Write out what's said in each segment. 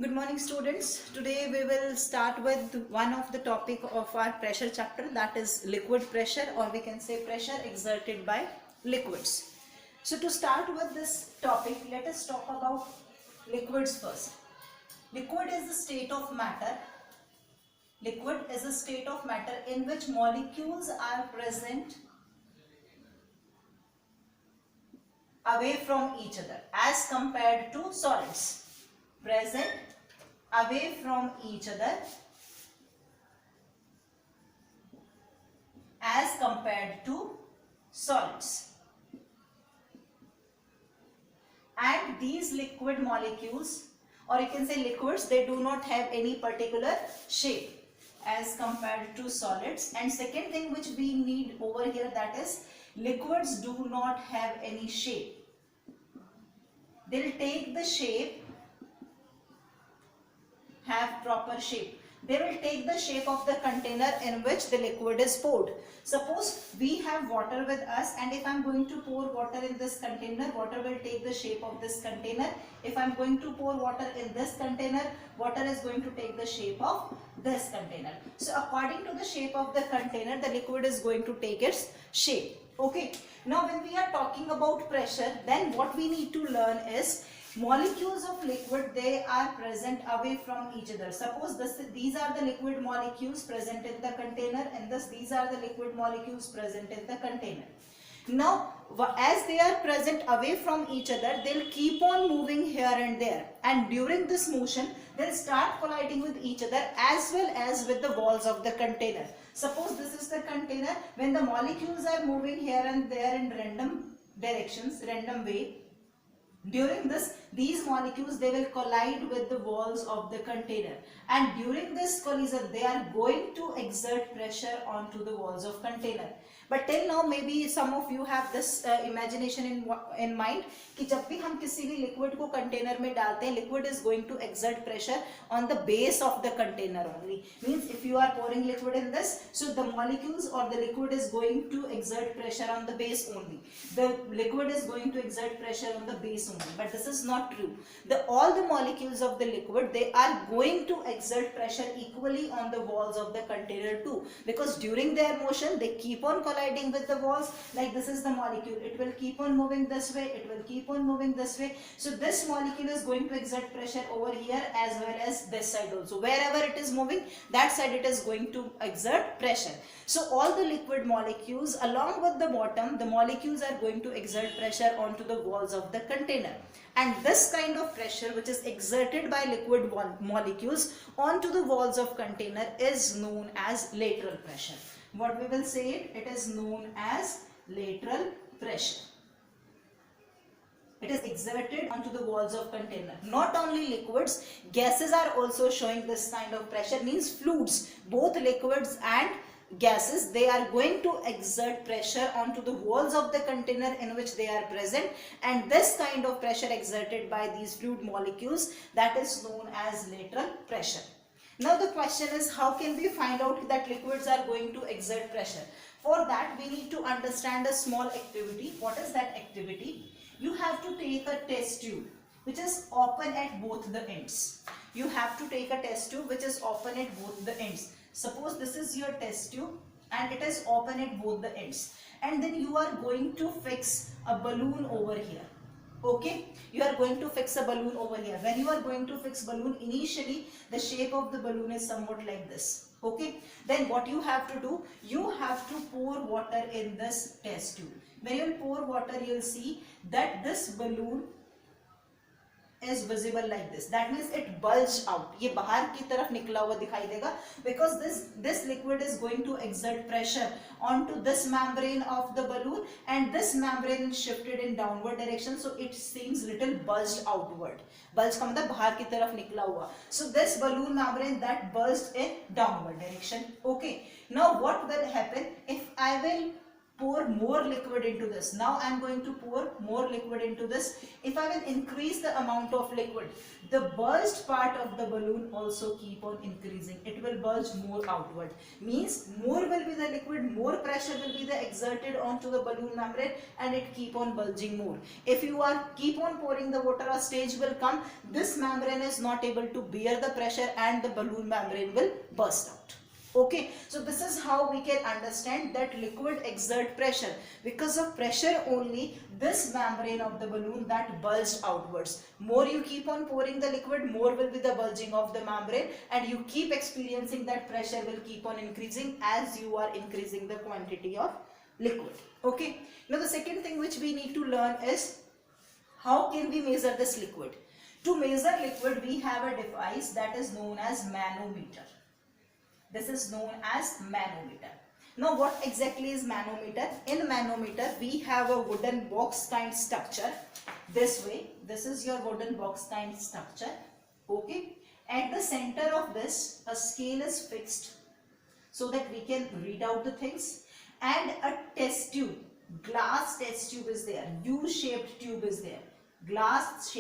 Good morning students. Today we will start with one of the topic of our pressure chapter, that is liquid pressure, or we can say pressure exerted by liquids. So to start with this topic, let us talk about liquids first. Liquid is a state of matter. Liquid is a state of matter in which molecules are present away from each other as compared to solids. Present away from each other as compared to solids. And these liquid molecules, or you can say liquids, they do not have any particular shape as compared to solids. And second thing which we need over here, that is liquids do not have any shape. They'll take the shape, have proper shape. They will take the shape of the container in which the liquid is poured. Suppose we have water with us, and if I am going to pour water in this container, water will take the shape of this container. If I am going to pour water in this container, water is going to take the shape of this container. So according to the shape of the container, the liquid is going to take its shape. Okay. Now when we are talking about pressure, then what we need to learn is molecules of liquid, they are present away from each other. Suppose these are the liquid molecules present in the container, and these are the liquid molecules present in the container. Now as they are present away from each other, they'll keep on moving here and there, and during this motion they'll start colliding with each other as well as with the walls of the container. Suppose this is the container. When the molecules are moving here and there in random directions, random way, during this, these molecules, they will collide with the walls of the container, and during this collision they are going to exert pressure onto the walls of container. But till now maybe some of you have this imagination in mind कि जब भी हम किसी भी liquid को container में डालते हैं, liquid is going to exert pressure on the base of the container only. Means if you are pouring liquid in this, so the molecules or the liquid is going to exert pressure on the base only. The liquid is going to exert pressure on the base only. But this is not true. All the molecules of the liquid, they are going to exert pressure equally on the walls of the container too, because during their motion they keep on colliding with the walls. Like this is the molecule, it will keep on moving this way, it will keep on moving this way. So this molecule is going to exert pressure over here as well as this side also. Wherever it is moving, that side it is going to exert pressure. So all the liquid molecules along with the bottom, the molecules are going to exert pressure onto the walls of the container. And this kind of pressure which is exerted by liquid molecules onto the walls of container is known as lateral pressure. What we will say, it is known as lateral pressure. It is exerted onto the walls of container. Not only liquids, gases are also showing this kind of pressure. Means fluids, both liquids and gases, they are going to exert pressure onto the walls of the container in which they are present, and this kind of pressure exerted by these fluid molecules, that is known as lateral pressure. Now the question is, how can we find out that liquids are going to exert pressure? For that we need to understand a small activity. What is that activity? You have to take a test tube which is open at both the ends. You have to take a test tube which is open at both the ends. Suppose this is your test tube and it is open at both the ends, and then you are going to fix a balloon over here. Okay, you are going to fix a balloon over here. When you are going to fix balloon, initially the shape of the balloon is somewhat like this. Okay, then what you have to do, you have to pour water in this test tube. When you will pour water, you will see that this balloon is visible like this. That means it bulged out. ये बाहर की तरफ निकला हुआ दिखाई देगा, because this liquid is going to exert pressure onto this membrane of the balloon, and this membrane is shifted in downward direction, so it seems little bulged outward. Bulge का मतलब बाहर की तरफ निकला हुआ. So this balloon membrane that bulged in downward direction. Okay. Now what will happen if I will pour more liquid into this. Now I am going to pour more liquid into this. If I will increase the amount of liquid, the bulged part of the balloon also keep on increasing. It will bulge more outward. Means more will be the liquid, more pressure will be the exerted onto the balloon membrane, and it keep on bulging more. If you are keep on pouring the water, a stage will come, this membrane is not able to bear the pressure and the balloon membrane will burst out. Okay, so this is how we can understand that liquid exert pressure. Because of pressure only, this membrane of the balloon that bulged outwards. More you keep on pouring the liquid, more will be the bulging of the membrane, and you keep experiencing that pressure will keep on increasing as you are increasing the quantity of liquid. Okay, now the second thing which we need to learn is how can we measure this liquid. To measure liquid, we have a device that is known as manometer. This is known as manometer. Now what exactly is manometer? In manometer we have a wooden box kind structure. This way, this is your wooden box kind structure. Okay. At the center of this, a scale is fixed so that we can read out the things, and a test tube, glass test tube is there, U-shaped tube is there. Glass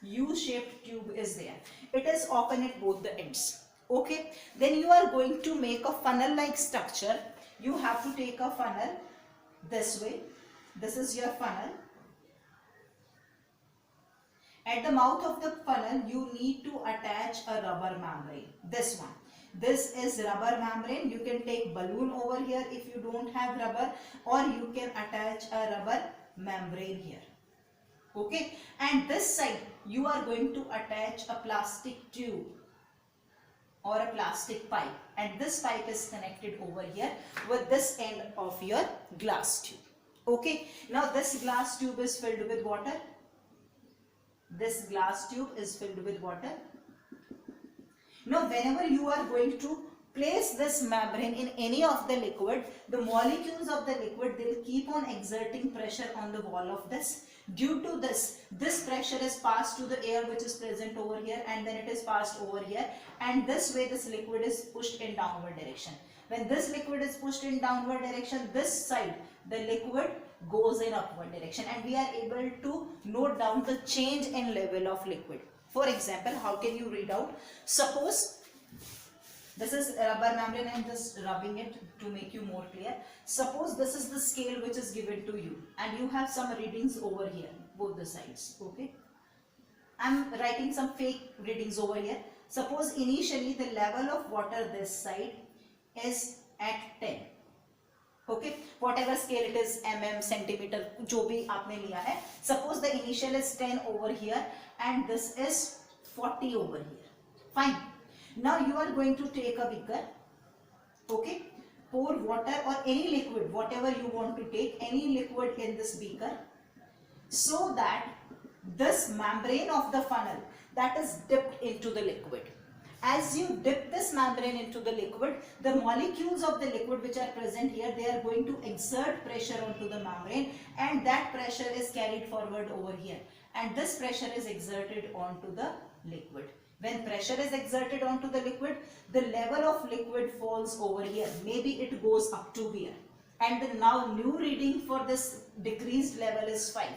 U-shaped tube is there. It is open at both the ends. Okay, then you are going to make a funnel like structure. You have to take a funnel this way. This is your funnel. At the mouth of the funnel, you need to attach a rubber membrane. This one. This is rubber membrane. You can take balloon over here if you don't have rubber, or you can attach a rubber membrane here. Okay, and this side you are going to attach a plastic tube or a plastic pipe, and this pipe is connected over here with this end of your glass tube. Okay, now this glass tube is filled with water. This glass tube is filled with water. Now whenever you are going to place this membrane in any of the liquid, the molecules of the liquid, they will keep on exerting pressure on the wall of this. Due to this pressure is passed to the air which is present over here, and then it is passed over here, and this way this liquid is pushed in downward direction. When this liquid is pushed in downward direction, this side the liquid goes in upward direction, and we are able to note down the change in level of liquid. For example, how can you read out? Suppose this is rubber membrane. I am just rubbing it to make you more clear. Suppose this is the scale which is given to you, and you have some readings over here, both the sides. Okay, I am writing some fake readings over here. Suppose initially the level of water this side is at 10. Okay, whatever scale it is, mm, centimeter, जो भी आपने लिया है. Suppose the initial is 10 over here, and this is 40 over here. Fine. Now you are going to take a beaker. Okay, pour water or any liquid, whatever you want to take, any liquid in this beaker, so that this membrane of the funnel that is dipped into the liquid. As you dip this membrane into the liquid, the molecules of the liquid which are present here, they are going to exert pressure onto the membrane, and that pressure is carried forward over here, and this pressure is exerted onto the liquid. When pressure is exerted onto the liquid, the level of liquid falls over here. Maybe it goes up to here, and the now new reading for this decreased level is 5.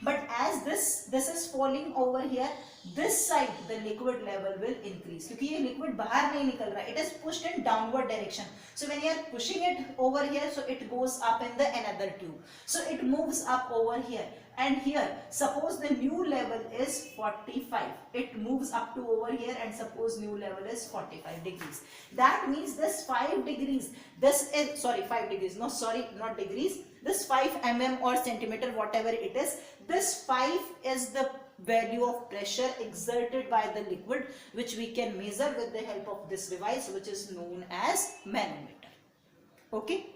But as this is falling over here, this side the liquid level will increase, क्योंकि ये liquid बाहर नहीं निकल रहा है, it is pushed in downward direction. So when you are pushing it over here, so it goes up in the another tube, so it moves up over here, and here suppose the new level is 45, it moves up to over here, and suppose new level is 45 degrees. That means this 5 degrees, this is 5 degrees, no sorry, not degrees, this 5 mm or centimeter, whatever it is, this 5 is the value of pressure exerted by the liquid, which we can measure with the help of this device, which is known as manometer. Okay,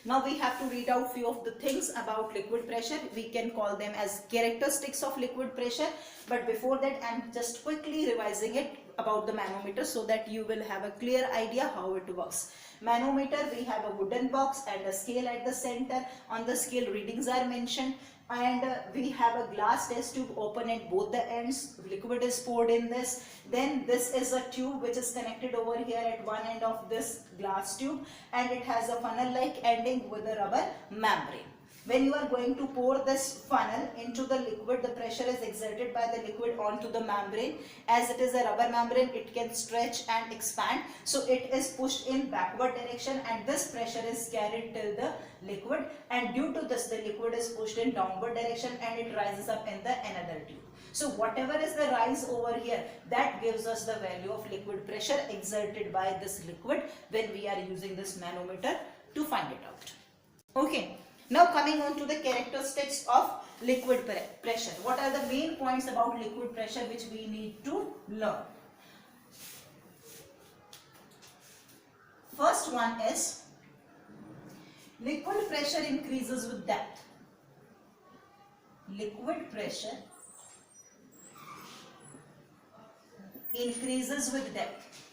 now we have to read out few of the things about liquid pressure. We can call them as characteristics of liquid pressure, but before that I am just quickly revising it about the manometer so that you will have a clear idea how it works. Manometer, we have a wooden box and a scale at the center. On the scale readings are mentioned. and we have a glass test tube open at both the ends. Liquid is poured in this. Then this is a tube which is connected over here at one end of this glass tube, and it has a funnel like ending with a rubber membrane. When you are going to pour this funnel into the liquid, the pressure is exerted by the liquid onto the membrane. As it is a rubber membrane, it can stretch and expand. So it is pushed in backward direction, and this pressure is carried till the liquid, and due to this the liquid is pushed in downward direction and it rises up in the another tube. So whatever is the rise over here, that gives us the value of liquid pressure exerted by this liquid when we are using this manometer to find it out. Okay. Now coming on to the characteristics of liquid pressure. What are the main points about liquid pressure which we need to learn? First one is liquid pressure increases with depth. Liquid pressure increases with depth.